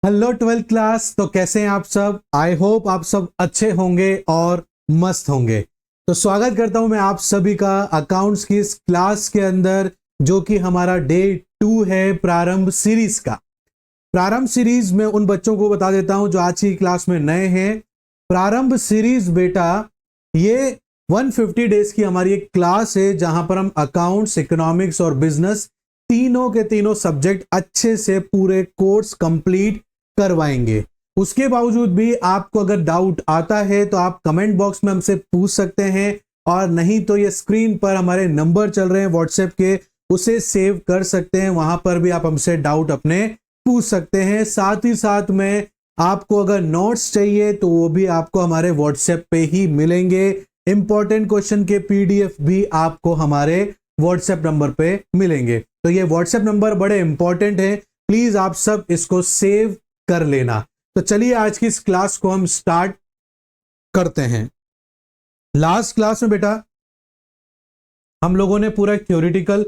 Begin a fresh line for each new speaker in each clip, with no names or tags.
Hello 12th class. तो कैसे हैं आप सब? आई होप आप सब अच्छे होंगे और मस्त होंगे। तो स्वागत करता हूं मैं आप सभी का अकाउंट्स की इस क्लास के अंदर, जो कि हमारा डे 2 है प्रारंभ सीरीज का। प्रारंभ सीरीज में उन बच्चों को बता देता हूं जो आज की क्लास में नए हैं। प्रारंभ सीरीज बेटा ये 150 डेज की हमारी एक क्लास है, जहां पर हम अकाउंट्स, इकोनॉमिक्स और बिजनेस तीनों के तीनों सब्जेक्ट अच्छे से पूरे कोर्स कंप्लीट करवाएंगे। उसके बावजूद भी आपको अगर डाउट आता है तो आप कमेंट बॉक्स में हमसे पूछ सकते हैं, और नहीं तो ये स्क्रीन पर हमारे नंबर चल रहे हैं व्हाट्सएप के, उसे सेव कर सकते हैं। वहां पर भी आप हमसे डाउट अपने पूछ सकते हैं। साथ ही साथ में आपको अगर नोट्स चाहिए तो वो भी आपको हमारे व्हाट्सएप पे ही मिलेंगे। इंपॉर्टेंट क्वेश्चन के पीडीएफ भी आपको हमारे व्हाट्सएप नंबर पे मिलेंगे। तो ये व्हाट्सएप नंबर बड़े इंपॉर्टेंट है, प्लीज आप सब इसको सेव कर लेना। तो चलिए आज की इस क्लास को हम स्टार्ट करते हैं। लास्ट क्लास में बेटा हम लोगों ने पूरा थ्योरेटिकल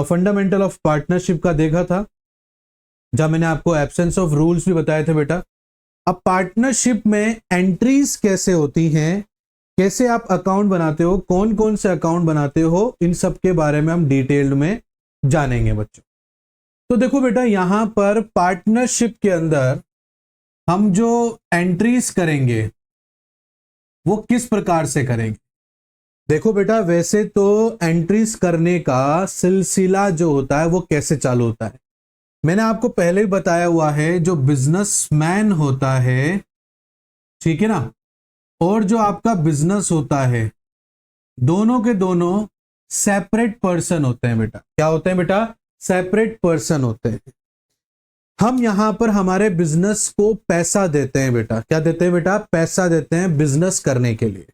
फंडामेंटल ऑफ पार्टनरशिप का देखा था, जहां मैंने आपको एब्सेंस ऑफ रूल्स भी बताए थे बेटा। अब पार्टनरशिप में एंट्रीज कैसे होती हैं, कैसे आप अकाउंट बनाते हो, कौन कौन से अकाउंट बनाते हो, इन सब के बारे में हम डिटेल्ड में जानेंगे बच्चों। तो देखो बेटा, यहां पर पार्टनरशिप के अंदर हम जो एंट्रीज करेंगे वो किस प्रकार से करेंगे। देखो बेटा, वैसे तो एंट्रीज करने का सिलसिला जो होता है वो कैसे चालू होता है, मैंने आपको पहले ही बताया हुआ है। जो बिजनेसमैन होता है, ठीक है ना, और जो आपका बिजनेस होता है, दोनों के दोनों सेपरेट पर्सन होते हैं बेटा। क्या होते हैं बेटा? सेपरेट पर्सन होते हैं। हम यहां पर हमारे बिजनेस को पैसा देते हैं बेटा। क्या देते हैं बेटा? पैसा देते हैं बिजनेस करने के लिए।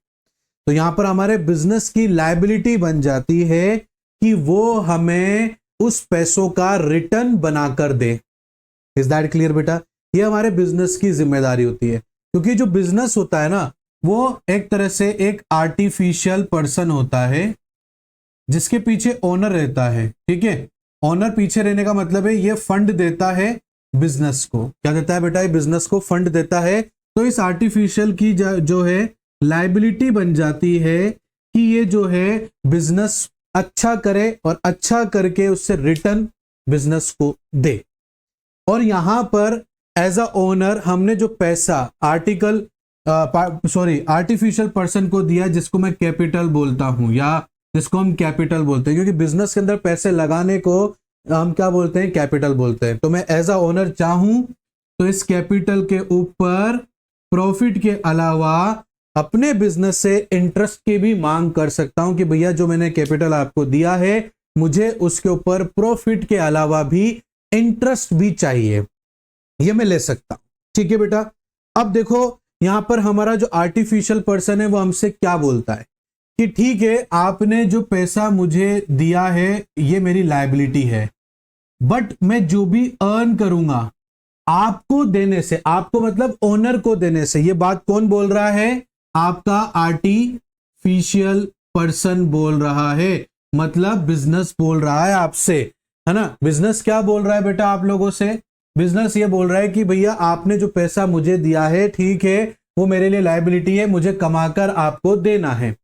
तो यहां पर हमारे बिजनेस की लायबिलिटी बन जाती है कि वो हमें उस पैसों का रिटर्न बनाकर दे। इज दैट क्लियर बेटा? ये हमारे बिजनेस की जिम्मेदारी होती है, क्योंकि जो बिजनेस होता है ना, वो एक तरह से एक आर्टिफिशियल पर्सन होता है जिसके पीछे ओनर रहता है। ठीक है, ओनर पीछे रहने का मतलब है ये फंड देता है बिजनेस को। क्या देता है बेटा? ये बिजनेस को फंड देता है। तो इस आर्टिफिशियल की जो है लायबिलिटी बन जाती है कि ये जो है बिजनेस अच्छा करे और अच्छा करके उससे रिटर्न बिजनेस को दे। और यहां पर एज अ ओनर हमने जो पैसा आर्टिफिशियल पर्सन को दिया, जिसको मैं कैपिटल बोलता हूं या जिसको हम कैपिटल बोलते हैं, क्योंकि बिजनेस के अंदर पैसे लगाने को हम क्या बोलते हैं? कैपिटल बोलते हैं। तो मैं एज अ ओनर चाहूं तो इस कैपिटल के ऊपर प्रॉफिट के अलावा अपने बिजनेस से इंटरेस्ट की भी मांग कर सकता हूं कि भैया जो मैंने कैपिटल आपको दिया है, मुझे उसके ऊपर प्रॉफिट के अलावा भी इंटरेस्ट भी चाहिए। ये मैं ले सकता हूं। ठीक है बेटा। अब देखो यहां पर हमारा जो आर्टिफिशियल पर्सन है वो हमसे क्या बोलता है कि ठीक है, आपने जो पैसा मुझे दिया है ये मेरी लायबिलिटी है, बट मैं जो भी अर्न करूंगा आपको देने से, आपको मतलब ओनर को देने से। ये बात कौन बोल रहा है? आपका आर्टिफिशियल पर्सन बोल रहा है, मतलब बिजनेस बोल रहा है आपसे, है ना। बिजनेस क्या बोल रहा है बेटा आप लोगों से? बिजनेस ये बोल रहा है कि भैया आपने जो पैसा मुझे दिया है, ठीक है, वो मेरे लिए लायबिलिटी है, मुझे कमाकर आपको देना है,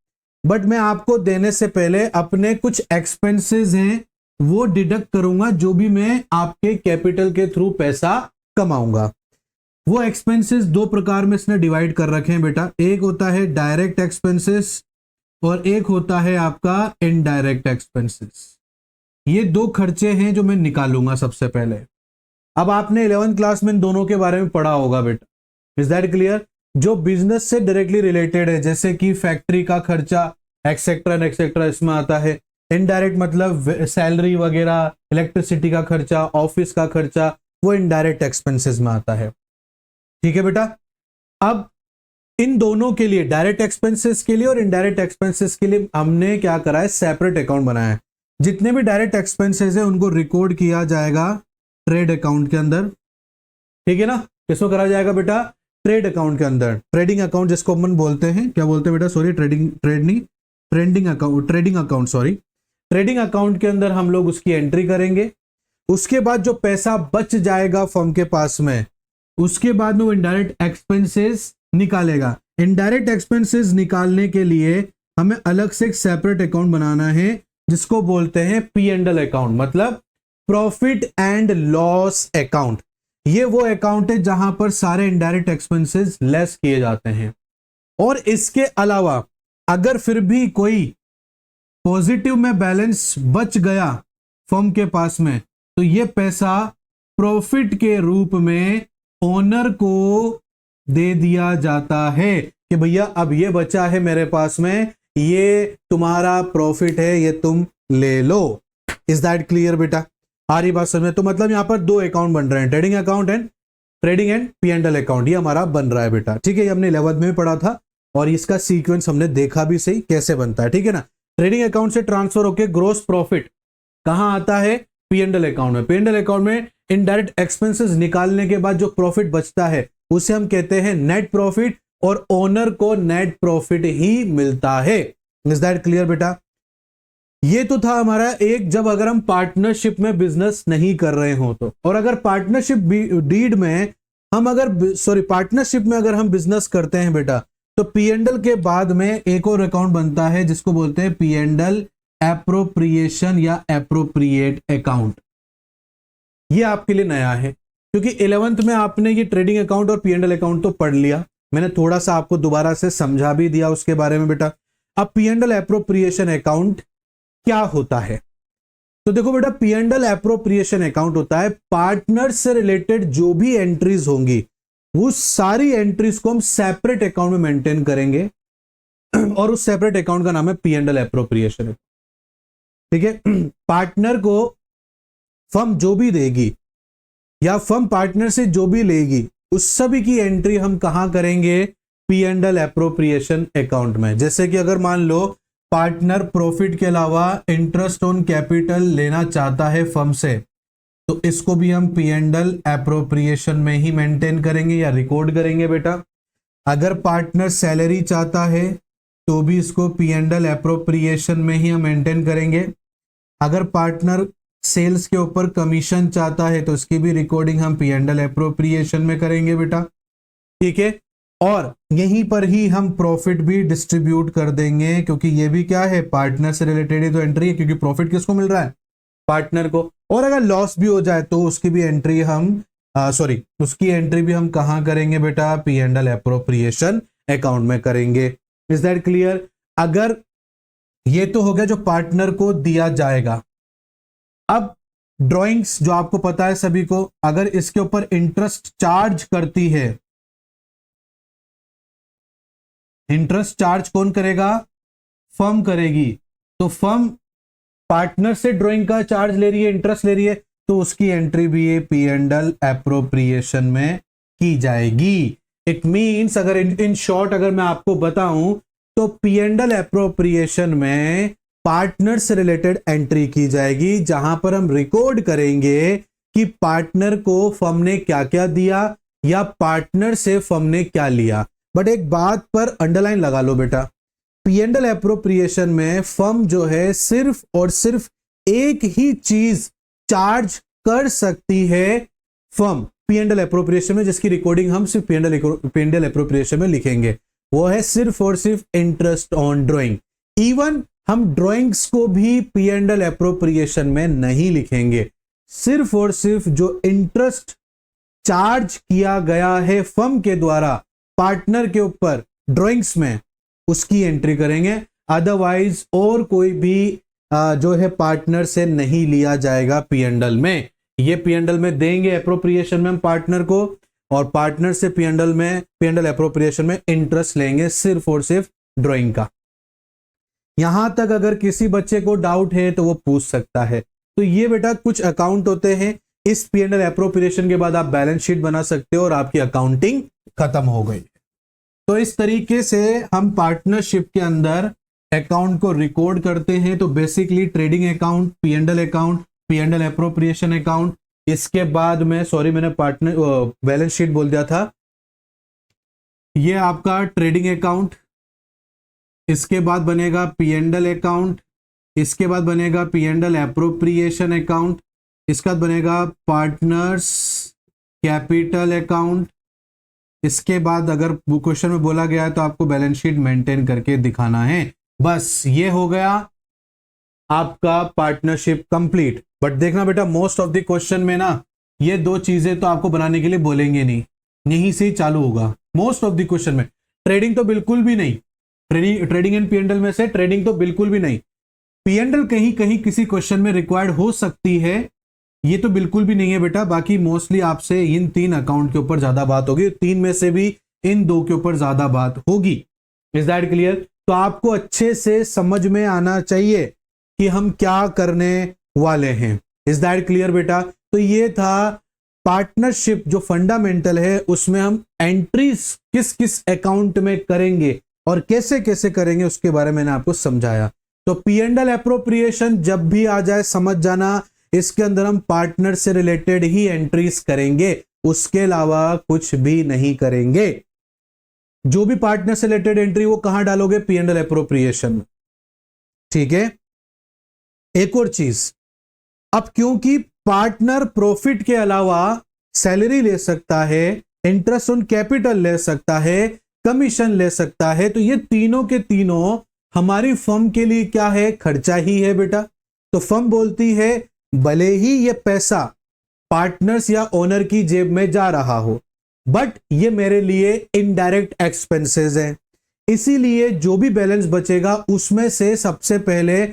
बट मैं आपको देने से पहले अपने कुछ एक्सपेंसेस हैं वो डिडक्ट करूंगा, जो भी मैं आपके कैपिटल के थ्रू पैसा कमाऊंगा। वो एक्सपेंसेस दो प्रकार में इसने डिवाइड कर रखे हैं बेटा। एक होता है डायरेक्ट एक्सपेंसेस और एक होता है आपका इनडायरेक्ट एक्सपेंसेस। ये दो खर्चे हैं जो मैं निकालूंगा सबसे पहले। अब आपने 11th क्लास में इन दोनों के बारे में पढ़ा होगा बेटा। Is that clear? जो बिजनेस से डायरेक्टली रिलेटेड है, जैसे कि फैक्ट्री का खर्चा एक्सेट्रा, इसमें आता है। इनडायरेक्ट मतलब सैलरी वगैरह, इलेक्ट्रिसिटी का खर्चा, ऑफिस का खर्चा, वो इनडायरेक्ट एक्सपेंसेस में आता है। ठीक है बेटा। अब इन दोनों के लिए, डायरेक्ट एक्सपेंसेस के लिए और इनडायरेक्ट एक्सपेंसेस के लिए, हमने क्या करा है? सेपरेट अकाउंट बनाया है। जितने भी डायरेक्ट एक्सपेंसेस है उनको रिकॉर्ड किया जाएगा ट्रेड अकाउंट के अंदर। ठीक है ना। किसको करा जाएगा बेटा? ट्रेड अकाउंट के अंदर। ट्रेडिंग अकाउंट जिसको अपन बोलते हैं, क्या बोलते हैं बेटा? Sorry, trading account sorry. Trading account के अंदर हम लोग उसकी एंट्री करेंगे। उसके बाद जो पैसा बच जाएगा फर्म के पास में, उसके बाद में वो इनडायरेक्ट एक्सपेंसेस निकालेगा। इनडायरेक्ट एक्सपेंसेस निकालने के लिए हमें अलग से एक सेपरेट अकाउंट बनाना है जिसको बोलते हैं पी एंड एल अकाउंट, मतलब प्रॉफिट एंड लॉस अकाउंट। ये वो अकाउंट है जहां पर सारे इनडायरेक्ट एक्सपेंसेस लेस किए जाते हैं। और इसके अलावा अगर फिर भी कोई पॉजिटिव में बैलेंस बच गया फर्म के पास में, तो ये पैसा प्रॉफिट के रूप में ओनर को दे दिया जाता है कि भैया अब ये बचा है मेरे पास में, ये तुम्हारा प्रॉफिट है, ये तुम ले लो। इज दैट क्लियर बेटा? आ रही बात समझ में? तो मतलब यहां पर दो अकाउंट बन रहे हैं, trading account and P and L account, ये हमारा बन रहा है बेटा। ठीक है, ये हमने 11th में पढ़ा था और इसका सीक्वेंस हमने देखा भी सही कैसे बनता है। ठीक है ना? ट्रेडिंग अकाउंट से ट्रांसफर होकर ग्रोस प्रॉफिट कहां आता है? पी एंड एल अकाउंट में। पी एंड एल अकाउंट में इनडायरेक्ट एक्सपेंसेस निकालने के बाद जो प्रॉफिट बचता है उसे हम कहते हैं नेट प्रॉफिट, और ओनर को नेट प्रॉफिट ही मिलता है। इज दैट क्लियर बेटा? ये तो था हमारा एक, जब अगर हम पार्टनरशिप में बिजनेस नहीं कर रहे हो तो। और अगर पार्टनरशिप डीड में हम पार्टनरशिप में अगर हम बिजनेस करते हैं बेटा, तो पी एंड एल के बाद में एक और अकाउंट बनता है जिसको बोलते हैं पी एंड एल एप्रोप्रिएशन या एप्रोप्रिएट अकाउंट। ये आपके लिए नया है क्योंकि 11th में आपने ये ट्रेडिंग अकाउंट और पी एंड एल अकाउंट तो पढ़ लिया, मैंने थोड़ा सा आपको दोबारा से समझा भी दिया उसके बारे में बेटा। अब P and L appropriation account क्या होता है? तो देखो बेटा, P and L appropriation account होता है पार्टनर से रिलेटेड जो भी एंट्रीज होंगी वो सारी एंट्रीज को हम सेपरेट अकाउंट में मेंटेन करेंगे और उस सेपरेट अकाउंट का नाम है पी एंड एल एप्रोप्रिएशन। ठीक है, पार्टनर को फर्म जो भी देगी या फर्म पार्टनर से जो भी लेगी उस सभी की एंट्री हम कहां करेंगे? P and L appropriation account में। जैसे कि अगर मान लो पार्टनर प्रॉफिट के अलावा इंटरेस्ट ऑन कैपिटल लेना चाहता है फर्म से, तो इसको भी हम पी एंड एल एप्रोप्रिएशन में ही मेंटेन करेंगे या रिकॉर्ड करेंगे बेटा। अगर पार्टनर सैलरी चाहता है तो भी इसको पी एंड एल एप्रोप्रिएशन में ही हम मेंटेन करेंगे। अगर पार्टनर सेल्स के ऊपर कमीशन चाहता है तो इसकी भी रिकॉर्डिंग हम पी एंड एल एप्रोप्रिएशन में करेंगे बेटा। ठीक है, और यहीं पर ही हम प्रॉफिट भी डिस्ट्रीब्यूट कर देंगे क्योंकि ये भी क्या है? पार्टनर से रिलेटेड ही तो एंट्री है, क्योंकि प्रॉफिट किसको मिल रहा है? पार्टनर को। और अगर लॉस भी हो जाए तो उसकी भी एंट्री उसकी एंट्री भी हम कहां करेंगे बेटा? P and L appropriation account में करेंगे। Is that clear? अगर ये तो हो गया जो पार्टनर को दिया जाएगा। अब ड्राइंग्स जो आपको पता है सभी को, अगर इसके ऊपर इंटरेस्ट चार्ज करती है, इंटरेस्ट चार्ज कौन करेगा? फर्म करेगी। तो फर्म पार्टनर से ड्राइंग का चार्ज ले रही है, इंटरेस्ट ले रही है, तो उसकी एंट्री भी ये पी एंड एल एप्रोप्रिएशन में की जाएगी। इट मींस अगर इन शॉर्ट अगर मैं आपको बताऊं तो पी एंड एल एप्रोप्रिएशन में पार्टनर से रिलेटेड एंट्री की जाएगी जहां पर हम रिकॉर्ड करेंगे कि पार्टनर को फर्म ने क्या क्या दिया या पार्टनर से फर्म ने क्या लिया। बट एक बात पर अंडरलाइन लगा लो बेटा, पी एंड एल एप्रोप्रिएशन में फर्म जो है सिर्फ और सिर्फ एक ही चीज चार्ज कर सकती है firm P and L appropriation में, जिसकी रिकॉर्डिंग हम सिर्फ पी एंड एल एप्रोप्रिएशन में लिखेंगे, वो है सिर्फ और सिर्फ इंटरेस्ट ऑन ड्राइंग। इवन हम ड्राइंग्स को भी पी एंड एल एप्रोप्रिएशन में नहीं लिखेंगे, सिर्फ और सिर्फ जो इंटरेस्ट चार्ज किया गया है फर्म के द्वारा पार्टनर के ऊपर ड्राइंग्स में उसकी एंट्री करेंगे। अदरवाइज और कोई भी जो है पार्टनर से नहीं लिया जाएगा पी एंड एल में। ये पी एंड एल में देंगे एप्रोप्रिएशन में हम पार्टनर को, और पार्टनर से पी एंड एल एप्रोप्रिएशन में इंटरेस्ट लेंगे सिर्फ और सिर्फ ड्राइंग का। यहां तक अगर किसी बच्चे को डाउट है तो वो पूछ सकता है। तो ये बेटा कुछ अकाउंट होते हैं, इस पी एंड एल एप्रोप्रिएशन के बाद आप बैलेंस शीट बना सकते हो और आपकी अकाउंटिंग खत्म हो गई। तो इस तरीके से हम पार्टनरशिप के अंदर अकाउंट को रिकॉर्ड करते हैं। तो basically trading account, P and L account, P and L appropriation account, इसके बाद में मैंने पार्टनर बैलेंस शीट बोल दिया था, ये आपका ट्रेडिंग अकाउंट, इसके बाद बनेगा पी एंड एल अकाउंट, इसके बाद बनेगा P and L appropriation account, इसके बाद बनेगा पार्टनर्स कैपिटल अकाउंट, इसके बाद अगर क्वेश्चन में बोला गया है तो आपको बैलेंस शीट मेंटेन करके दिखाना है। बस ये हो गया आपका पार्टनरशिप कंप्लीट। बट देखना बेटा, मोस्ट ऑफ द क्वेश्चन में ना ये दो चीजें तो आपको बनाने के लिए बोलेंगे नहीं, यहीं से ही चालू होगा मोस्ट ऑफ द क्वेश्चन में। ट्रेडिंग तो बिल्कुल भी नहीं, ट्रेडिंग एंड पी&एल में से ट्रेडिंग तो बिल्कुल भी नहीं। पी&एल कहीं कहीं किसी क्वेश्चन में रिक्वायर्ड हो सकती है, ये तो बिल्कुल भी नहीं है बेटा। बाकी मोस्टली आपसे इन 3 अकाउंट के ऊपर ज्यादा बात होगी, 3 में से भी इन 2 के ऊपर ज्यादा बात होगी। Is that clear? तो आपको अच्छे से समझ में आना चाहिए कि हम क्या करने वाले हैं। इज दैट क्लियर बेटा? तो ये था पार्टनरशिप जो फंडामेंटल है, उसमें हम एंट्रीज किस किस अकाउंट में करेंगे और कैसे कैसे करेंगे उसके बारे में मैंने आपको समझाया। तो पी&एल एप्रोप्रिएशन जब भी आ जाए समझ जाना, इसके अंदर हम पार्टनर से रिलेटेड ही एंट्रीज करेंगे, उसके अलावा कुछ भी नहीं करेंगे। जो भी पार्टनर से रिलेटेड एंट्री वो कहां डालोगे? पी&एल एप्रोप्रिएशन में। ठीक है, एक और चीज, अब क्योंकि पार्टनर प्रॉफिट के अलावा सैलरी ले सकता है, इंटरेस्ट ऑन कैपिटल ले सकता है, कमीशन ले सकता है, तो ये तीनों के तीनों हमारी फर्म के लिए क्या है? खर्चा ही है बेटा। तो फर्म बोलती है भले ही ये पैसा पार्टनर्स या ओनर की जेब में जा रहा हो, बट ये मेरे लिए इनडायरेक्ट एक्सपेंसेस है, इसीलिए जो भी बैलेंस बचेगा उसमें से सबसे पहले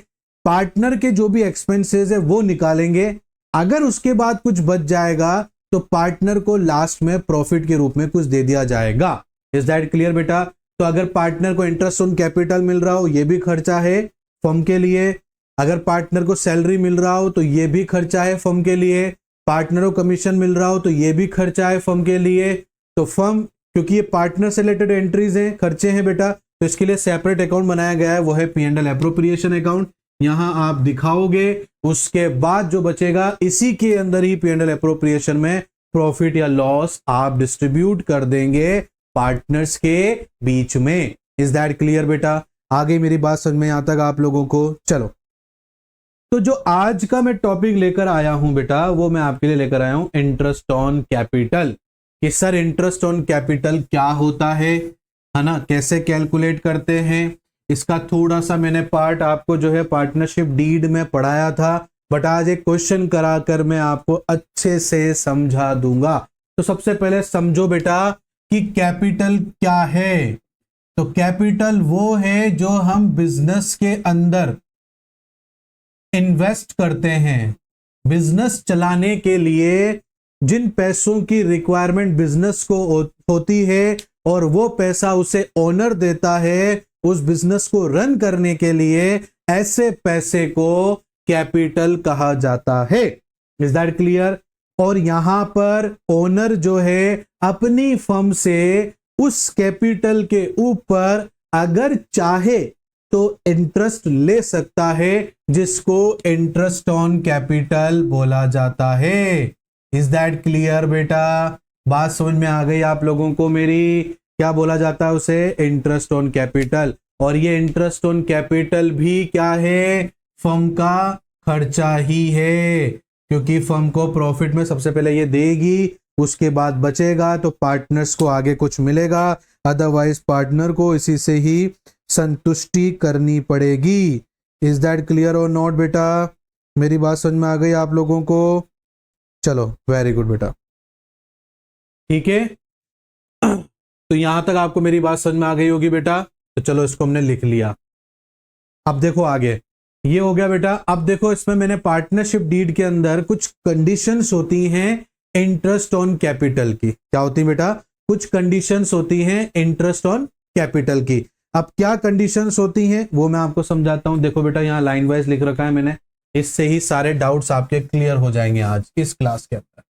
पार्टनर के जो भी एक्सपेंसेस है वो निकालेंगे। अगर उसके बाद कुछ बच जाएगा तो पार्टनर को लास्ट में प्रॉफिट के रूप में कुछ दे दिया जाएगा। इज दैट क्लियर बेटा? तो अगर पार्टनर को इंटरेस्ट ऑन कैपिटल मिल रहा हो, ये भी खर्चा है फर्म के लिए। अगर पार्टनर को सैलरी मिल रहा हो तो ये भी खर्चा है फर्म के लिए। पार्टनर को कमीशन मिल रहा हो तो ये भी खर्चा है फर्म के लिए। तो फर्म, क्योंकि ये पार्टनर से रिलेटेड एंट्रीज हैं, खर्चे हैं बेटा, तो इसके लिए सेपरेट अकाउंट बनाया गया है, वो है पी&एल एप्रोप्रिएशन अकाउंट। यहां आप दिखाओगे, उसके बाद जो बचेगा इसी के अंदर ही पी&एल एप्रोप्रिएशन में प्रॉफिट या लॉस आप डिस्ट्रीब्यूट कर देंगे पार्टनर्स के बीच में। इज दैट क्लियर बेटा? आ गई मेरी बात समझ में यहां तक आप लोगों को? चलो, तो जो आज का मैं टॉपिक लेकर आया हूं बेटा, वो मैं आपके लिए लेकर आया हूं इंटरेस्ट ऑन कैपिटल। कि सर इंटरेस्ट ऑन कैपिटल क्या होता है ना, कैसे कैलकुलेट करते हैं, इसका थोड़ा सा मैंने पार्ट आपको जो है पार्टनरशिप डीड में पढ़ाया था, बट आज एक क्वेश्चन कराकर मैं आपको अच्छे से समझा दूंगा। तो सबसे पहले समझो बेटा कि कैपिटल क्या है। तो कैपिटल वो है जो हम बिजनेस के अंदर इन्वेस्ट करते हैं। बिजनेस चलाने के लिए जिन पैसों की रिक्वायरमेंट बिजनेस को होती है और वो पैसा उसे ओनर देता है उस बिजनेस को रन करने के लिए, ऐसे पैसे को कैपिटल कहा जाता है। Is that clear? और यहां पर ओनर जो है अपनी फर्म से उस कैपिटल के ऊपर अगर चाहे तो इंटरेस्ट ले सकता है, जिसको इंटरेस्ट ऑन कैपिटल बोला जाता है। इज दैट क्लियर बेटा? बात समझ में आ गई आप लोगों को मेरी? क्या बोला जाता है उसे? Interest on capital. और ये इंटरेस्ट ऑन कैपिटल भी क्या है? फर्म का खर्चा ही है, क्योंकि फर्म को प्रॉफिट में सबसे पहले ये देगी, उसके बाद बचेगा तो पार्टनर्स को आगे कुछ मिलेगा, अदरवाइज पार्टनर को इसी से ही संतुष्टि करनी पड़ेगी। इज दैट क्लियर और नॉट बेटा? मेरी बात समझ में आ गई आप लोगों को? चलो, वेरी गुड बेटा। ठीक है, तो यहां तक आपको मेरी बात समझ में आ गई होगी बेटा। तो चलो, इसको हमने लिख लिया। अब देखो आगे, ये हो गया बेटा। अब देखो, इसमें मैंने पार्टनरशिप डीड के अंदर कुछ कंडीशंस होती हैं इंटरेस्ट ऑन कैपिटल की। क्या होती है बेटा? कुछ कंडीशंस होती हैं इंटरेस्ट ऑन कैपिटल की। अब क्या कंडीशंस होती हैं वो मैं आपको समझाता हूं। देखो बेटा, यहां लाइन वाइज लिख रखा है मैंने, इससे ही सारे डाउट्स आपके क्लियर हो जाएंगे आज इस क्लास के अंदर।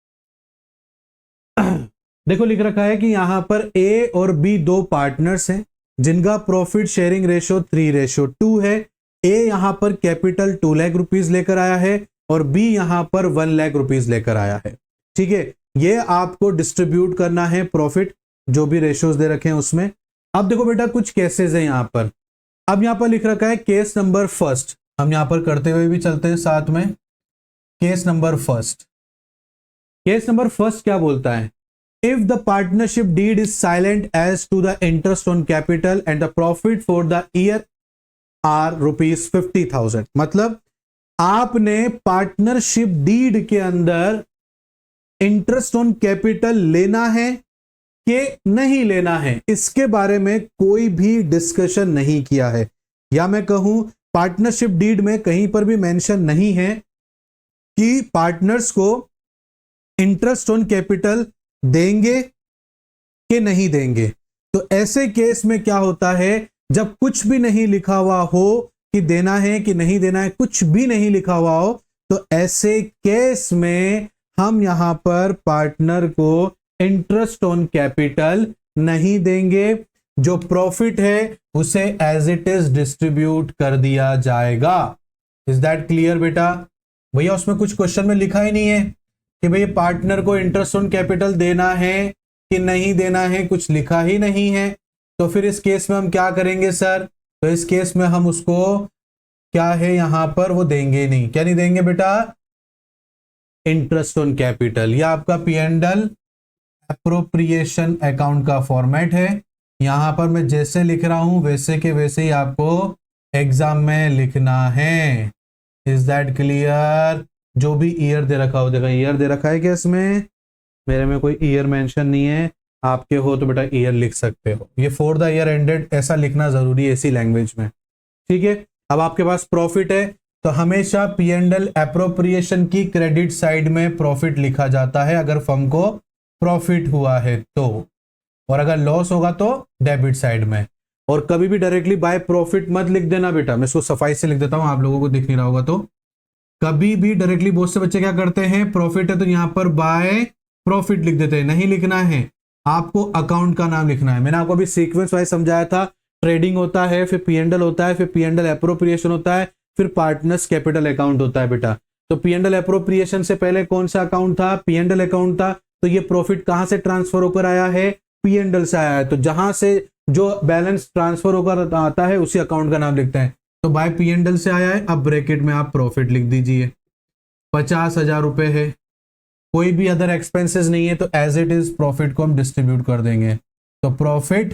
देखो, लिख रखा है कि यहां पर ए और बी दो पार्टनर्स हैं जिनका प्रॉफिट शेयरिंग रेशो 3:2 है। ए यहां पर कैपिटल 2 लाख रुपीज लेकर आया है और बी यहां पर 1 लाख रुपीज लेकर आया है। ठीक है, ये आपको डिस्ट्रीब्यूट करना है प्रॉफिट, जो भी रेशोज दे रखे हैं उसमें। अब देखो बेटा, कुछ केसेस हैं यहां पर। अब यहां पर लिख रखा है केस नंबर फर्स्ट, हम यहां पर करते हुए भी चलते हैं साथ में। Case number first, case number first क्या बोलता है, if the partnership deed is silent as to the interest on capital and the profit for the year are ₹50,000। मतलब आपने पार्टनरशिप डीड के अंदर इंटरेस्ट ऑन कैपिटल लेना है कि नहीं लेना है, इसके बारे में कोई भी डिस्कशन नहीं किया है, या मैं कहूं पार्टनरशिप डीड में कहीं पर भी मेंशन नहीं है कि पार्टनर्स को इंटरेस्ट ऑन कैपिटल देंगे कि नहीं देंगे। तो ऐसे केस में क्या होता है, जब कुछ भी नहीं लिखा हुआ हो कि देना है कि नहीं देना है, कुछ भी नहीं लिखा हुआ हो, तो ऐसे केस में हम यहां पर पार्टनर को इंटरेस्ट ऑन कैपिटल नहीं देंगे, जो प्रॉफिट है उसे एज इट इज डिस्ट्रीब्यूट कर दिया जाएगा। इज दैट क्लियर बेटा? भैया उसमें कुछ क्वेश्चन में लिखा ही नहीं है कि भैया पार्टनर को इंटरेस्ट ऑन कैपिटल देना है कि नहीं देना है, कुछ लिखा ही नहीं है। तो फिर इस केस में हम क्या करेंगे सर? तो इस केस में हम उसको क्या है यहां पर वो देंगे नहीं। क्या नहीं देंगे बेटा? Interest on capital. यह आपका P and L appropriation account का फॉर्मेट है। यहां पर मैं जैसे लिख रहा हूं वैसे के वैसे ही आपको एग्जाम में लिखना है। Is that clear? जो भी ईयर दे रखा हो, देखा ईयर दे रखा है क्या इसमें? मेरे में कोई ईयर मेंशन नहीं है, आपके हो तो बेटा ईयर लिख सकते हो। ये फॉर द ईयर एंडेड ऐसा लिखना जरूरी है इसी लैंग्वेज में, ठीक है। अब आपके पास प्रॉफिट है तो हमेशा पी एंड एल एप्रोप्रिएशन की क्रेडिट साइड में प्रॉफिट लिखा जाता है अगर फर्म को प्रॉफिट हुआ है तो, और अगर लॉस होगा तो डेबिट साइड में। और कभी भी डायरेक्टली बाय प्रॉफिट मत लिख देना बेटा, मैं इसको सफाई से लिख देता हूं, आप लोगों को दिख नहीं रहा होगा तो। कभी भी डायरेक्टली बहुत से बच्चे क्या करते हैं, प्रॉफिट है तो यहां पर बाय प्रॉफिट लिख देते हैं, नहीं लिखना है, आपको अकाउंट का नाम लिखना है। मैंने आपको अभी सीक्वेंस वाइज समझाया था, ट्रेडिंग होता है, फिर पी एंड एल होता है, फिर पी एंड एल एप्रोप्रिएशन होता है, फिर पार्टनर्स कैपिटल अकाउंट होता है बेटा। तो पी एंड एल एप्रोप्रिएशन से पहले कौन सा अकाउंट था? पी एंड एल अकाउंट था। तो ये प्रॉफिट कहां से ट्रांसफर होकर आया है? पी एंड एल से आया है। तो जहां से जो बैलेंस ट्रांसफर होकर आता है उसी अकाउंट का नाम लिखते हैं। तो बाय पी एंड एल से आया है, अब ब्रैकेट में आप प्रॉफिट लिख दीजिए। 50,000 रुपए है, कोई भी अदर एक्सपेंसेस नहीं है, तो एज इट इज प्रॉफिट को हम डिस्ट्रीब्यूट कर देंगे। तो प्रॉफिट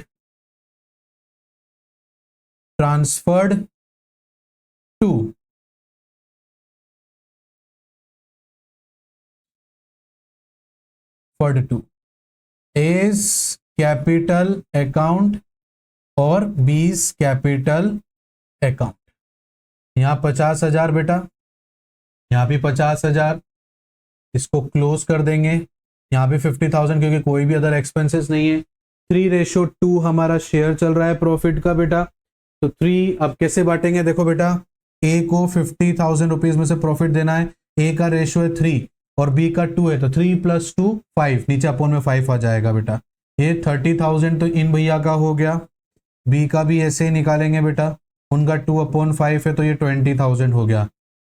ट्रांसफर्ड टू फर्ड टू एज कैपिटल अकाउंट और बीस कैपिटल अकाउंट। यहां 50,000 बेटा, यहां भी 50,000, इसको क्लोज कर देंगे। यहां भी 50,000 क्योंकि कोई भी अदर एक्सपेंसेस नहीं है। 3:2 हमारा शेयर चल रहा है प्रॉफिट का बेटा। तो 3 अब कैसे बांटेंगे? देखो बेटा, ए को 50,000 रुपीज में से प्रॉफिट देना है, ए का रेशियो है 3 और बी का 2 है, तो 3 + 2 5, नीचे अपोन में 5 आ जाएगा बेटा। ये 30,000 तो इन भैया का हो गया, बी का भी ऐसे ही निकालेंगे बेटा, उनका 2/5 है तो ये 20,000 हो गया।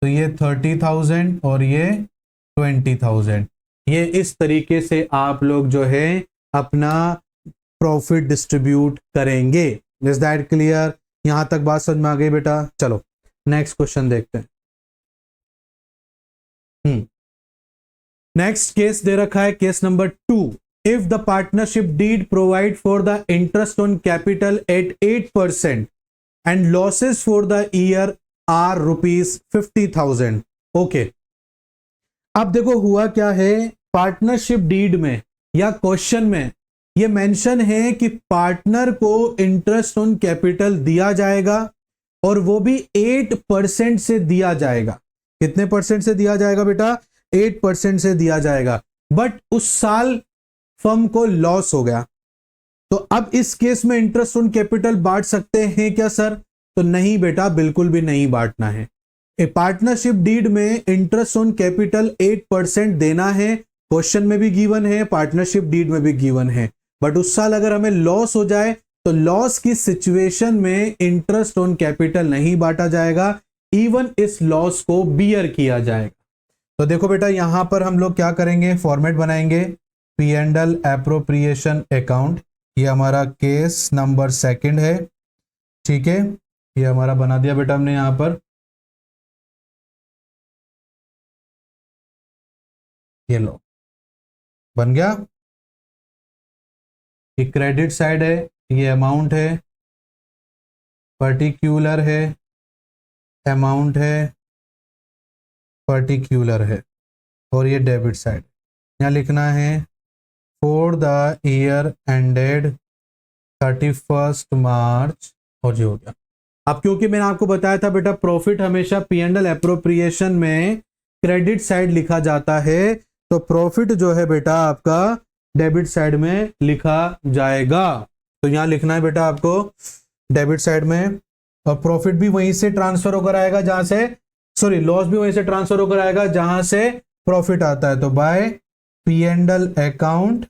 तो ये 30,000 और ये 20,000। ये इस तरीके से आप लोग जो है अपना प्रॉफिट डिस्ट्रीब्यूट करेंगे। Is that clear? यहां तक बात समझ में आ गई बेटा? चलो नेक्स्ट क्वेश्चन देखते हैं। नेक्स्ट केस दे रखा है, case number 2। If the partnership deed provide for the interest on capital at 8% and losses for the year are ₹50,000। Okay, अब देखो हुआ क्या है, पार्टनरशिप डीड में या क्वेश्चन में ये मेंशन है कि पार्टनर को इंटरेस्ट ऑन कैपिटल दिया जाएगा और वो भी 8% से दिया जाएगा। कितने परसेंट से दिया जाएगा बेटा? 8% से दिया जाएगा। बट उस साल फर्म को लॉस हो गया, तो अब इस केस में इंटरेस्ट ऑन कैपिटल बांट सकते हैं क्या सर? तो नहीं बेटा, बिल्कुल भी नहीं बांटना है। ए पार्टनरशिप डीड में इंटरेस्ट ऑन कैपिटल 8% देना है, क्वेश्चन में भी गिवन है, पार्टनरशिप डीड में भी गिवन है। बट उस साल अगर हमें लॉस हो जाए तो लॉस की सिचुएशन में इंटरेस्ट ऑन कैपिटल नहीं बांटा जाएगा, इवन इस लॉस को बियर किया जाएगा। तो देखो बेटा, यहां पर हम लोग क्या करेंगे, फॉर्मेट बनाएंगे, P and L appropriation account. ये हमारा केस नंबर 2 है, ठीक है। ये हमारा बना दिया बेटा हमने यहां पर, ये लो। बन गया। ये क्रेडिट साइड है, ये अमाउंट है, पर्टिक्यूलर है, अमाउंट है, पर्टिक्यूलर है, और ये डेबिट साइड। यहाँ लिखना है फॉर द ईयर एंडेड 31 मार्च, और ये हो गया। अब क्योंकि मैंने आपको बताया था बेटा प्रॉफिट हमेशा P&L एप्रोप्रिएशन में क्रेडिट साइड लिखा जाता है, तो प्रॉफिट जो है बेटा आपका डेबिट साइड में लिखा जाएगा। तो यहां लिखना है बेटा आपको डेबिट साइड में, और प्रॉफिट भी वहीं से ट्रांसफर होकर आएगा जहां से, सॉरी लॉस भी वहीं से ट्रांसफर होकर आएगा जहां से प्रॉफिट आता है। तो बाय P&L अकाउंट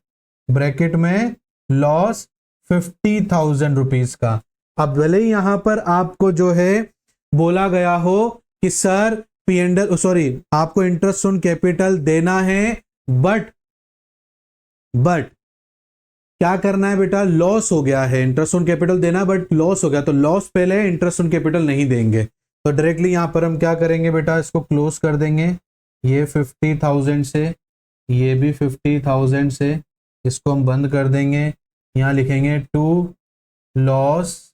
ब्रैकेट में लॉस 50,000 रुपीज का। अब भले ही यहां पर आपको जो है बोला गया हो कि सर P&L सॉरी आपको इंटरेस्ट ऑन कैपिटल देना है, बट क्या करना है बेटा, लॉस हो गया है, इंटरेस्ट ऑन कैपिटल देना बट लॉस हो गया, तो लॉस पहले इंटरेस्ट ऑन कैपिटल नहीं देंगे। तो डायरेक्टली यहां पर हम क्या करेंगे बेटा, इसको क्लोज कर देंगे, ये 50,000 से, ये भी 50,000 से, इसको हम बंद कर देंगे। यहां लिखेंगे to loss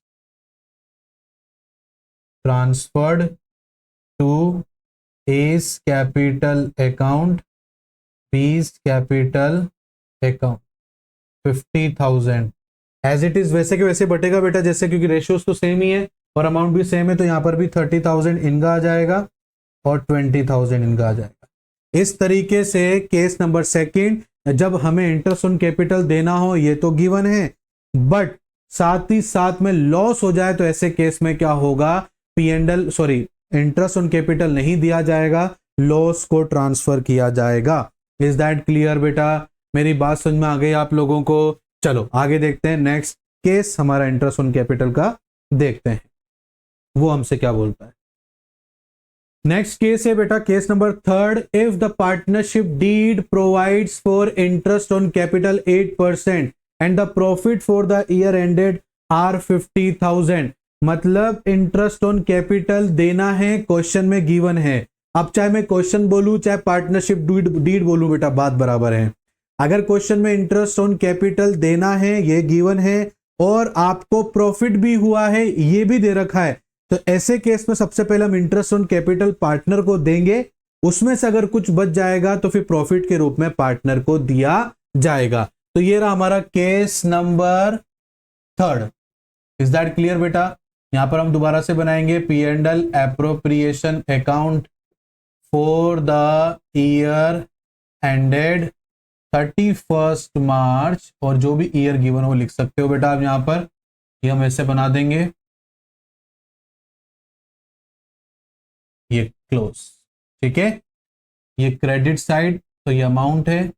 transferred to A's capital account, B's capital account 50,000 as it is वैसे के वैसे बटेगा बेटा जैसे, क्योंकि रेशियोज तो सेम ही है और अमाउंट भी सेम है, तो यहां पर भी 30,000 इनका आ जाएगा और 20,000 इनका आ जाएगा। इस तरीके से केस नंबर सेकंड, जब हमें इंटरेस्ट ऑन कैपिटल देना हो, ये तो गिवन है, बट साथ ही साथ में लॉस हो जाए, तो ऐसे केस में क्या होगा, P&L sorry interest on capital नहीं दिया जाएगा, लॉस को ट्रांसफर किया जाएगा। इज दैट क्लियर बेटा, मेरी बात समझ में आ गई आप लोगों को? चलो आगे देखते हैं, नेक्स्ट केस हमारा इंटरेस्ट ऑन कैपिटल का देखते हैं, वो हमसे क्या बोलता है। नेक्स्ट केस है बेटा case number third, if the partnership deed provides for interest on capital 8% and the profit for the year ended are 50,000। मतलब इंटरेस्ट ऑन कैपिटल देना है, क्वेश्चन में गिवन है। अब चाहे मैं क्वेश्चन बोलूं चाहे पार्टनरशिप डीड बोलूं बेटा बात बराबर है। अगर क्वेश्चन में इंटरेस्ट ऑन कैपिटल देना है, ये गिवन है, और आपको प्रॉफिट भी हुआ है, ये भी दे रखा है, तो ऐसे केस में सबसे पहले हम इंटरेस्ट ऑन कैपिटल पार्टनर को देंगे, उसमें से अगर कुछ बच जाएगा तो फिर प्रॉफिट के रूप में पार्टनर को दिया जाएगा। तो ये रहा हमारा case number third. Is that clear बेटा? यहां पर हम दोबारा से बनाएंगे P&L appropriation account for the year ended 31 मार्च, और जो भी ईयर गिवन हो लिख सकते हो बेटा आप यहां पर, ये हम ऐसे बना देंगे, ये क्लोज, ठीक है। ये क्रेडिट साइड, तो ये अमाउंट है,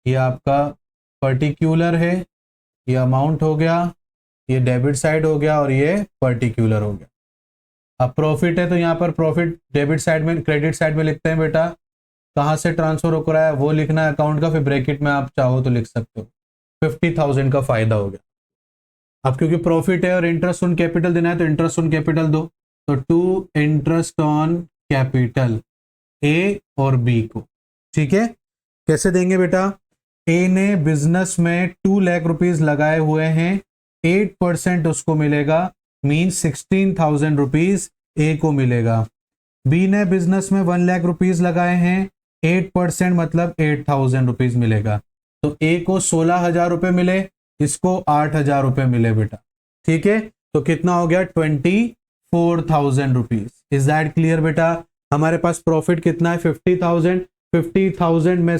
ये आपका पर्टिक्यूलर है, ये अमाउंट हो गया, ये डेबिट साइड हो गया, और ये पर्टिक्यूलर हो गया। अब प्रॉफिट है, तो यहाँ पर प्रॉफिट डेबिट साइड में, क्रेडिट साइड में लिखते हैं बेटा, कहाँ से ट्रांसफर होकर आया वो लिखना है अकाउंट का, फिर ब्रैकेट में आप चाहो तो लिख सकते हो 50,000 का फायदा हो गया। अब क्योंकि प्रॉफिट है और इंटरेस्ट ऑन कैपिटल देना है, तो इंटरेस्ट ऑन कैपिटल दो, तो to interest on capital A और बी को, ठीक है। कैसे देंगे बेटा, ए ने बिजनेस में 2 लाख रुपीज लगाए हुए हैं, 8% उसको मिलेगा, मीन 16,000 रुपीज ए को मिलेगा। बी ने बिजनेस में 1 लाख रुपीज लगाए हैं, 8% मतलब 8,000 रुपीज मिलेगा, तो ए को 16,000 रुपए मिले, इसको 8,000 रुपए मिले बेटा, ठीक है। तो कितना हो गया, 24,000 रुपीज। इज दैट क्लियर बेटा? हमारे पास प्रॉफिट कितना है, 50,000, 50,000 में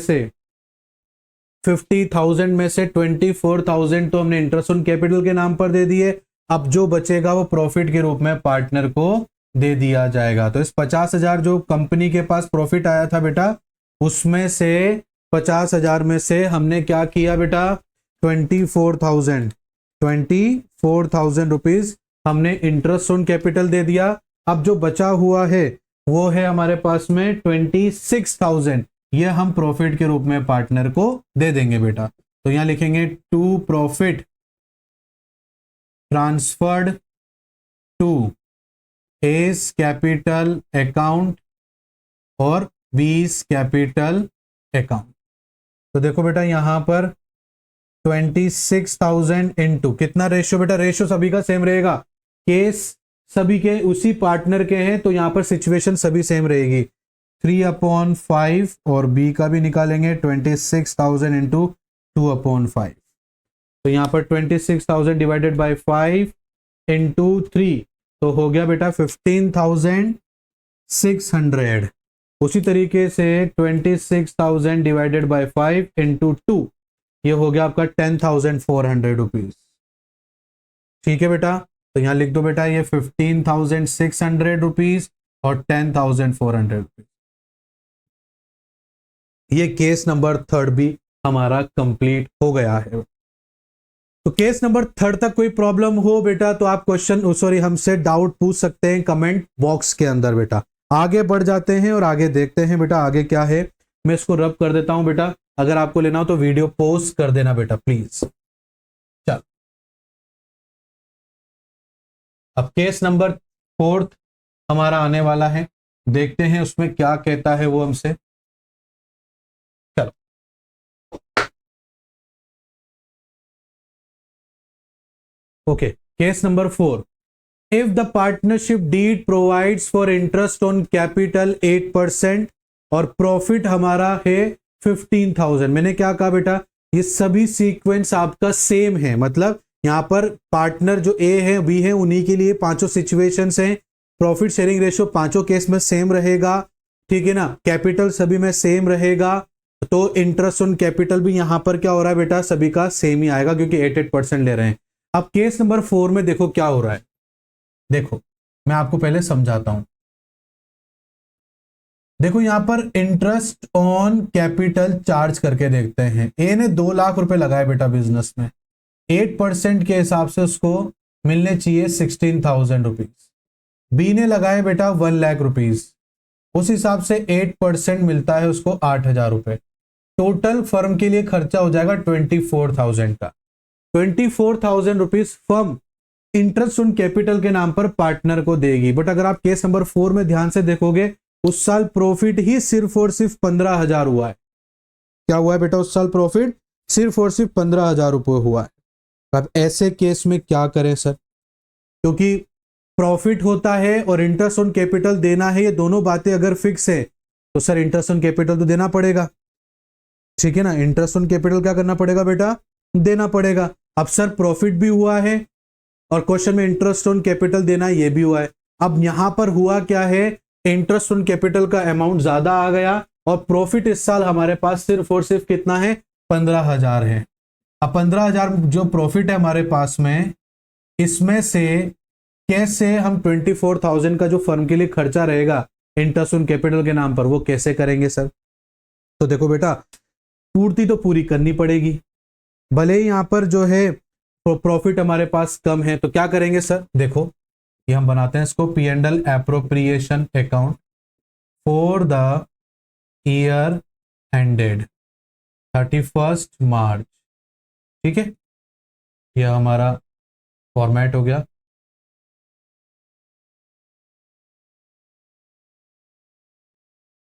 से 24,000 तो हमने इंटरेस्ट ऑन कैपिटल के नाम पर दे दिए। अब जो बचेगा वो प्रॉफिट के रूप में पार्टनर को दे दिया जाएगा। तो इस 50,000 जो कंपनी के पास प्रॉफिट आया था बेटा, उसमें से 50,000 में से हमने क्या किया बेटा, 24,000 रुपीज हमने इंटरेस्ट ऑन कैपिटल दे दिया। अब जो बचा हुआ है वो है हमारे पास में 26,000, ये हम प्रॉफिट के रूप में पार्टनर को दे देंगे बेटा। तो यहां लिखेंगे to profit transferred to A's capital account और बीस कैपिटल अकाउंट। तो देखो बेटा यहां पर 26,000 इंटू कितना रेशियो, बेटा रेशियो सभी का सेम रहेगा, केस सभी के उसी पार्टनर के हैं, तो यहां पर सिचुएशन सभी सेम रहेगी। 3/5 और बी का भी निकालेंगे 26,000 इंटू 2/5। तो यहां पर 26,000 डिवाइडेड बाई 5 इंटू 3 तो हो गया बेटा 15,600। उसी तरीके से 26,000 डिवाइडेड बाई 5 इंटू 2 ये हो गया आपका 10,400 रुपीज। ठीक है बेटा, तो यहां लिख दो बेटा ये 15,600 रुपीज और 10,400 रुपीज। ये केस नंबर 3 भी हमारा कंप्लीट हो गया है। तो केस नंबर 3 तक कोई प्रॉब्लम हो बेटा तो आप क्वेश्चन सॉरी हमसे डाउट पूछ सकते हैं कमेंट बॉक्स के अंदर। बेटा आगे बढ़ जाते हैं और आगे देखते हैं बेटा आगे क्या है। मैं इसको रब कर देता हूं बेटा, अगर आपको लेना हो तो वीडियो पॉज कर देना बेटा प्लीज। चल अब केस नंबर 4 हमारा आने वाला है, देखते हैं उसमें क्या कहता है वो हमसे। चलो okay, case number 4, if the partnership deed provides for interest on capital 8% और प्रॉफिट हमारा है 15,000। मैंने क्या कहा बेटा, ये सभी सीक्वेंस आपका सेम है, मतलब यहां पर पार्टनर जो ए है बी है उन्हीं के लिए पांचों सिचुएशंस हैं, प्रॉफिट शेयरिंग रेशियो पांचों केस में सेम रहेगा, ठीक है ना, कैपिटल सभी में सेम रहेगा, तो इंटरेस्ट ऑन कैपिटल भी यहां पर क्या हो रहा है बेटा सभी का सेम ही आएगा क्योंकि 8% ले रहे हैं। अब केस नंबर 4 में देखो क्या हो रहा है, देखो मैं आपको पहले समझाता हूं। देखो यहां पर इंटरेस्ट ऑन कैपिटल चार्ज करके देखते हैं। ए ने 2 लाख रुपए लगाए बेटा बिजनेस में, 8% के हिसाब से उसको मिलने चाहिए 16,000 रुपीज। बी ने लगाए बेटा 1 लाख रुपीज, उस हिसाब से 8% मिलता है उसको 8,000 रुपए। टोटल फर्म के लिए खर्चा हो जाएगा 24,000 का। 24,000 rupees firm interest on capital के नाम पर पार्टनर को देगी। बट अगर आप केस नंबर 4 में ध्यान से देखोगे उस साल प्रॉफिट ही सिर्फ और सिर्फ 15,000 हुआ है। क्या हुआ है बेटा, उस साल प्रॉफिट सिर्फ और सिर्फ 15,000 रुपये हुआ है। अब ऐसे केस में क्या करें सर, क्योंकि प्रॉफिट होता है और इंटरेस्ट ऑन कैपिटल देना है, ये दोनों बातें अगर फिक्स है तो सर इंटरेस्ट ऑन कैपिटल तो देना पड़ेगा, ठीक है ना, इंटरेस्ट ऑन कैपिटल क्या करना पड़ेगा बेटा, देना पड़ेगा। अब सर प्रॉफिट भी हुआ है और क्वेश्चन में इंटरेस्ट ऑन कैपिटल देना ये भी हुआ है। अब यहां पर हुआ क्या है, इंटरेस्ट ऑन कैपिटल का अमाउंट ज्यादा आ गया और प्रॉफिट इस साल हमारे पास सिर्फ और सिर्फ कितना है, 15,000 है। अब 15,000 जो प्रॉफिट है हमारे पास में, इसमें से कैसे हम 24,000 का जो फर्म के लिए खर्चा रहेगा इंटरेस्ट ऑन कैपिटल के नाम पर वो कैसे करेंगे सर। तो देखो बेटा पूर्ति तो पूरी करनी पड़ेगी, भले ही यहां पर जो है प्रॉफिट हमारे पास कम है, तो क्या करेंगे सर, देखो ये हम बनाते हैं इसको P and L appropriation account for the year ended 31 मार्च। ठीक है, यह हमारा फॉर्मेट हो गया।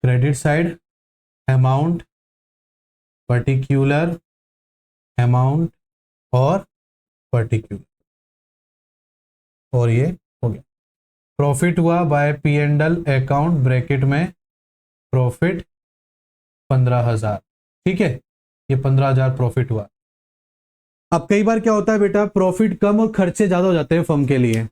Credit side amount, particular amount और पर्टिकुलर, और ये हो गया। प्रॉफिट हुआ by P and L account bracket में प्रॉफिट 15,000। ठीक है, ये 15,000 प्रॉफिट हुआ। अब कई बार क्या होता है बेटा, प्रॉफिट कम और खर्चे ज्यादा हो जाते हैं फर्म के लिए।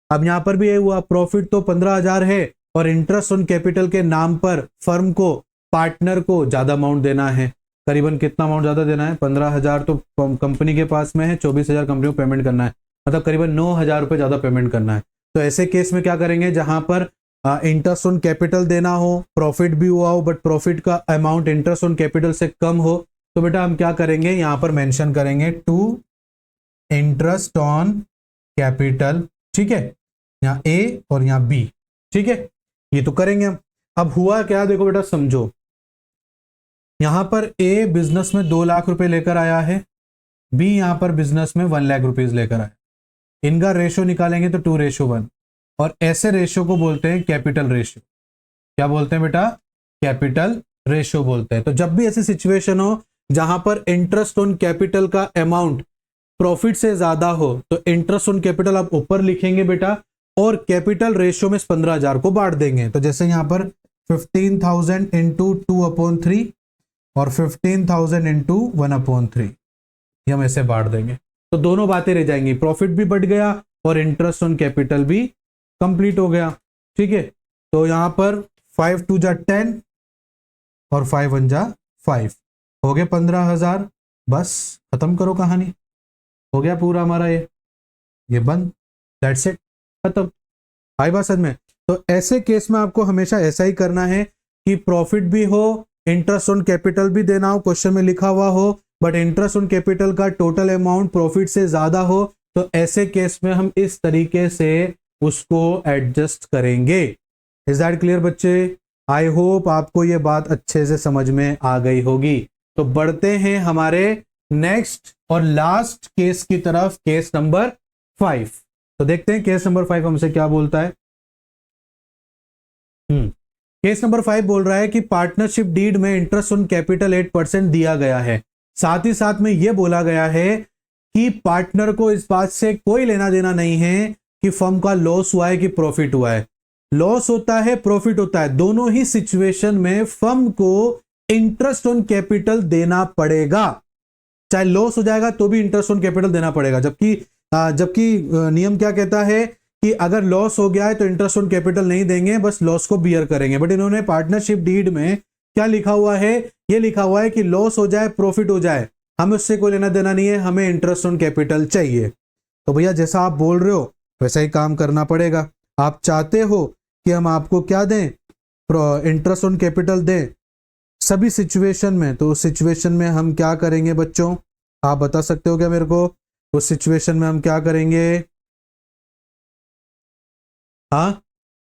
अब यहां पर भी ये हुआ, प्रॉफिट तो 15,000 है और इंटरेस्ट ऑन कैपिटल के नाम पर फर्म को पार्टनर को ज्यादा अमाउंट देना है। करीबन कितना अमाउंट ज्यादा देना है, 15,000 तो कंपनी के पास में है, 24,000 कंपनी को पेमेंट करना है, मतलब करीबन 9,000 रुपये ज्यादा पेमेंट करना है। तो ऐसे केस में क्या करेंगे, जहां पर इंटरेस्ट ऑन कैपिटल देना हो, प्रॉफिट भी हुआ हो बट प्रॉफिट का अमाउंट इंटरेस्ट ऑन कैपिटल से कम हो, तो बेटा हम क्या करेंगे, यहां पर मेंशन करेंगे टू इंटरेस्ट ऑन कैपिटल। ठीक है, यहां ए और यहां बी। ठीक है, ये तो करेंगे हम। अब हुआ क्या, देखो बेटा समझो, यहां पर ए बिजनेस में 2 लाख रुपए लेकर आया है, बी यहां पर बिजनेस में 1 लाख रुपीज लेकर आया। इनका रेशियो निकालेंगे तो 2:1, और ऐसे रेशियो को बोलते हैं कैपिटल रेशियो। क्या बोलते हैं बेटा, कैपिटल रेशियो बोलते हैं। तो जब भी ऐसी सिचुएशन हो जहां पर इंटरेस्ट ऑन कैपिटल का अमाउंट प्रॉफिट से ज्यादा हो तो इंटरेस्ट ऑन कैपिटल आप ऊपर लिखेंगे बेटा, और कैपिटल रेशियो में 15,000 को बांट देंगे। तो जैसे यहां पर 15,000 इंटू 2/3 और 15,000 इंटू 1/3 ये हम ऐसे बांट देंगे। तो दोनों बातें रह जाएंगी, प्रॉफिट भी बढ़ गया और इंटरेस्ट ऑन कैपिटल भी कंप्लीट हो गया। ठीक है, तो यहां पर 5 2 जा 10 और 5 1 जा 5 हो गए 15,000। बस खत्म करो कहानी, हो गया पूरा हमारा ये बंद, दैट्स इट, खत्म। आई बात समझ में? तो ऐसे केस में आपको हमेशा ऐसा ही करना है कि प्रॉफिट भी हो, इंटरेस्ट ऑन कैपिटल भी देना हो, क्वेश्चन में लिखा हुआ हो, बट इंटरेस्ट ऑन कैपिटल का टोटल अमाउंट प्रॉफिट से ज्यादा हो, तो ऐसे केस में हम इस तरीके से उसको एडजस्ट करेंगे। इज दैट क्लियर बच्चे? आई होप आपको ये बात अच्छे से समझ में आ गई होगी। तो बढ़ते हैं हमारे नेक्स्ट और लास्ट केस की तरफ, केस नंबर 5। तो देखते हैं केस नंबर 5 हमसे क्या बोलता है। केस नंबर 5 बोल रहा है कि पार्टनरशिप डीड में इंटरेस्ट ऑन कैपिटल 8% दिया गया है। साथ ही साथ में यह बोला गया है कि पार्टनर को इस बात से कोई लेना देना नहीं है कि फर्म का लॉस हुआ है कि प्रॉफिट हुआ है। लॉस होता है, प्रॉफिट होता है, दोनों ही सिचुएशन में फर्म को इंटरेस्ट ऑन कैपिटल देना पड़ेगा। चाहे लॉस हो जाएगा तो भी इंटरेस्ट ऑन कैपिटल देना पड़ेगा। जबकि नियम क्या कहता है कि अगर लॉस हो गया है तो इंटरेस्ट ऑन कैपिटल नहीं देंगे, बस लॉस को बियर करेंगे। बट इन्होंने पार्टनरशिप डीड में क्या लिखा हुआ है? ये लिखा हुआ है कि लॉस हो जाए, प्रॉफिट हो जाए, हमें उससे कोई लेना देना नहीं है, हमें इंटरेस्ट ऑन कैपिटल चाहिए। तो भैया जैसा आप बोल रहे हो वैसा ही काम करना पड़ेगा। आप चाहते हो कि हम आपको क्या दें? इंटरेस्ट ऑन कैपिटल दें सभी सिचुएशन में, तो उस सिचुएशन में हम क्या करेंगे बच्चों? आप बता सकते हो क्या मेरे को? उस सिचुएशन में हम क्या करेंगे? हाँ,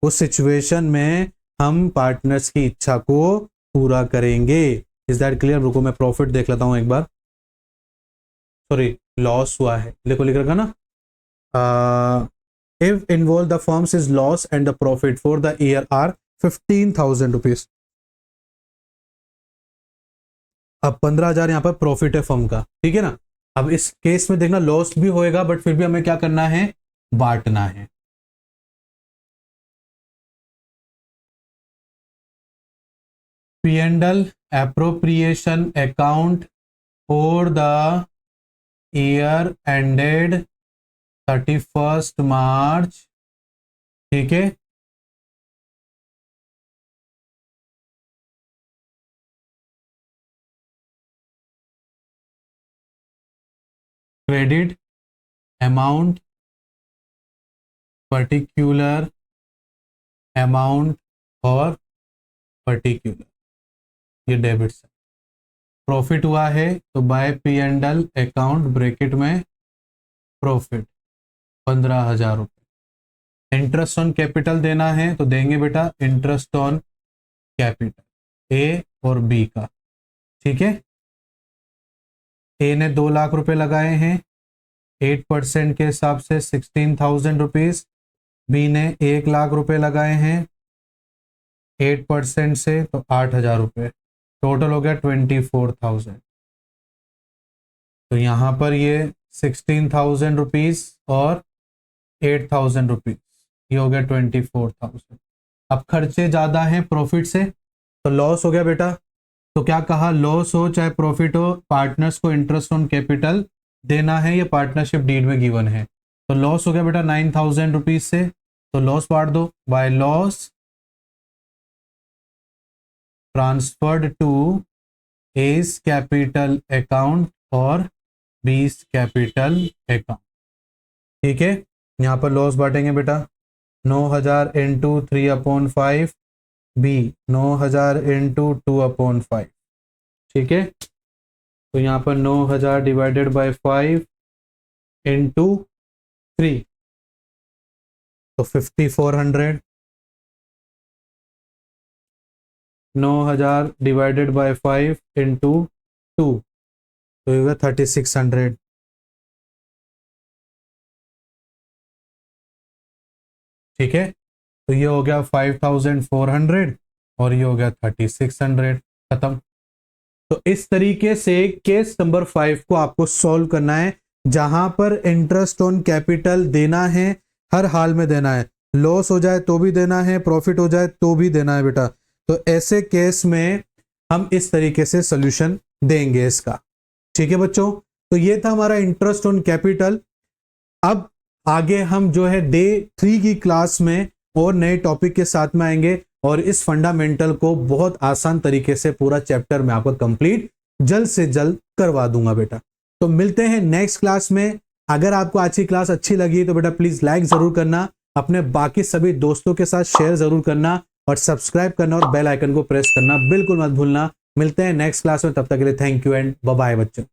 उस सिचुएशन में हम पार्टनर्स की इच्छा को पूरा करेंगे। Is that clear? रुको मैं प्रॉफिट देख लेता हूं एक बार। सॉरी, लॉस हुआ है, देखो लिख रखा ना, if involve the firms is loss and the profit for the year are 15,000 rupees. अब 15,000 यहां पर प्रॉफिट है फर्म का, ठीक है ना। अब इस केस में देखना लॉस भी होएगा, बट फिर भी हमें क्या करना है? बांटना है। P&L appropriation account for the year ended 31st March, ठीक है। क्रेडिट अमाउंट, पर्टिकुलर अमाउंट और पर्टिकुलर, ये डेबिट से। प्रॉफिट हुआ है तो बाय P&L अकाउंट ब्रैकेट में प्रॉफिट 15,000 रुपये। इंटरेस्ट ऑन कैपिटल देना है तो देंगे बेटा इंटरेस्ट ऑन कैपिटल ए और बी का, ठीक है। ए ने 2 लाख रुपए लगाए हैं, 8% के हिसाब से 16,000 रुपीज। बी ने 1 लाख रुपए लगाए हैं 8% से तो 8,000 रुपये, टोटल हो गया 24,000। तो यहाँ पर ये 16,000 रुपीज और 8,000 रुपीज, ये हो गया 24,000। अब खर्चे ज्यादा हैं प्रॉफिट से तो लॉस हो गया बेटा। तो क्या कहा? लॉस हो चाहे प्रॉफिट हो, पार्टनर्स को इंटरेस्ट ऑन कैपिटल देना है, ये पार्टनरशिप डीड में गिवन है। तो लॉस हो गया बेटा 9,000 रुपीज से, तो लॉस बांट दो by loss transferred to A's capital account और बीस कैपिटल अकाउंट, ठीक है। यहाँ पर लॉस बांटेंगे बेटा 9,000 इंटू 3/5, बी 9,000 इंटू 2/5, ठीक है। तो यहाँ पर 9,000 डिवाइडेड बाय 5 इंटू 3 तो 5,400। 9,000 डिवाइडेड बाय 5 इंटू 2 तो ये होगा 3,600, ठीक है। तो ये हो गया 5,400 और ये हो गया 3,600, खत्म। तो इस तरीके से केस नंबर 5 को आपको सॉल्व करना है, जहां पर इंटरेस्ट ऑन कैपिटल देना है, हर हाल में देना है, लॉस हो जाए तो भी देना है, प्रॉफिट हो जाए तो भी देना है बेटा। तो ऐसे केस में हम इस तरीके से सॉल्यूशन देंगे इसका। ठीक है बच्चों, तो ये था हमारा इंटरेस्ट ऑन कैपिटल। अब आगे हम जो है डे 3 की क्लास में और नए टॉपिक के साथ में आएंगे और इस फंडामेंटल को बहुत आसान तरीके से पूरा चैप्टर में आपको कंप्लीट जल्द से जल्द करवा दूंगा बेटा। तो मिलते हैं नेक्स्ट क्लास में। अगर आपको आज की क्लास अच्छी लगी तो बेटा प्लीज लाइक जरूर करना, अपने बाकी सभी दोस्तों के साथ शेयर जरूर करना और सब्सक्राइब करना और बेल आइकन को प्रेस करना बिल्कुल मत भूलना। मिलते हैं नेक्स्ट क्लास में, तब तक के लिए thank you and bye bye बच्चों।